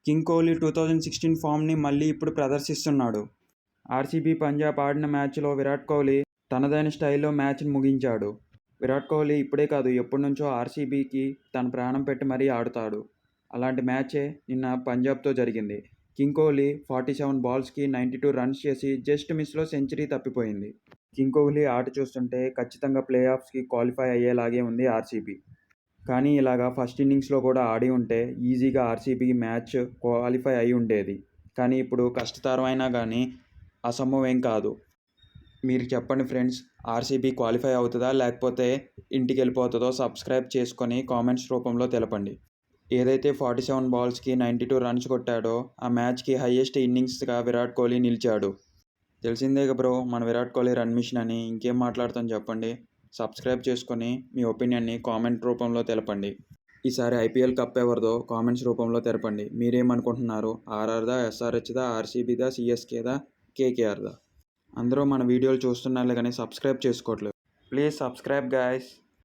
King Kohli 2016 ఫామ్ని మళ్ళీ ఇప్పుడు ప్రదర్శిస్తున్నాడు. ఆర్సీబీ పంజాబ్ ఆడిన మ్యాచ్లో విరాట్ కోహ్లీ తనదైన స్టైల్లో మ్యాచ్ని ముగించాడు. విరాట్ కోహ్లీ ఇప్పుడే కాదు ఎప్పటి నుంచో ఆర్సీబీకి తన ప్రాణం పెట్టి మరీ ఆడుతాడు. అలాంటి మ్యాచే నిన్న పంజాబ్తో జరిగింది. కింగ్ కోహ్లీ 47 బాల్స్కి 92 రన్స్ చేసి జస్ట్ మిస్లో సెంచరీ తప్పిపోయింది. కింగ్ కోహ్లీ ఆట చూస్తుంటే ఖచ్చితంగా ప్లే ఆఫ్స్కి క్వాలిఫై అయ్యేలాగే ఉంది ఆర్సీబీ. కానీ ఇలాగా ఫస్ట్ ఇన్నింగ్స్లో కూడా ఆడి ఉంటే ఈజీగా ఆర్సీబీ మ్యాచ్ క్వాలిఫై అయి ఉండేది. కానీ ఇప్పుడు కష్టతరం అయినా కానీ అసంభవం ఏం కాదు. మీరు చెప్పండి ఫ్రెండ్స్, ఆర్సీబీ క్వాలిఫై అవుతుందా లేకపోతే ఇంటికి వెళ్ళిపోతుందో సబ్స్క్రైబ్ చేసుకొని కామెంట్స్ రూపంలో తెలపండి. ఏదైతే 47 బాల్స్కి 92 రన్స్ కొట్టాడో ఆ మ్యాచ్కి హయ్యెస్ట్ ఇన్నింగ్స్గా విరాట్ కోహ్లీ నిలిచాడు. తెలిసిందేగా బ్రో మన విరాట్ కోహ్లీ రన్ మిషన్ అని. ఇంకేం మాట్లాడతాం చెప్పండి. సబ్స్క్రైబ్ చేసుకొని మీ ఒపీనియన్ని కామెంట్ రూపంలో తెలపండి. ఈసారి ఐపీఎల్ కప్ ఎవరిదో కామెంట్స్ రూపంలో తెలపండి. మీరేమనుకుంటున్నారు? ఆర్ఆర్దా, ఎస్ఆర్హెచ్దా, ఆర్సీబీదా, సిఎస్కేదా, కేకేఆర్దా? అందరూ మన వీడియోలు చూస్తున్నారులే కానీ సబ్స్క్రైబ్ చేసుకోవట్లేదు. Please subscribe guys.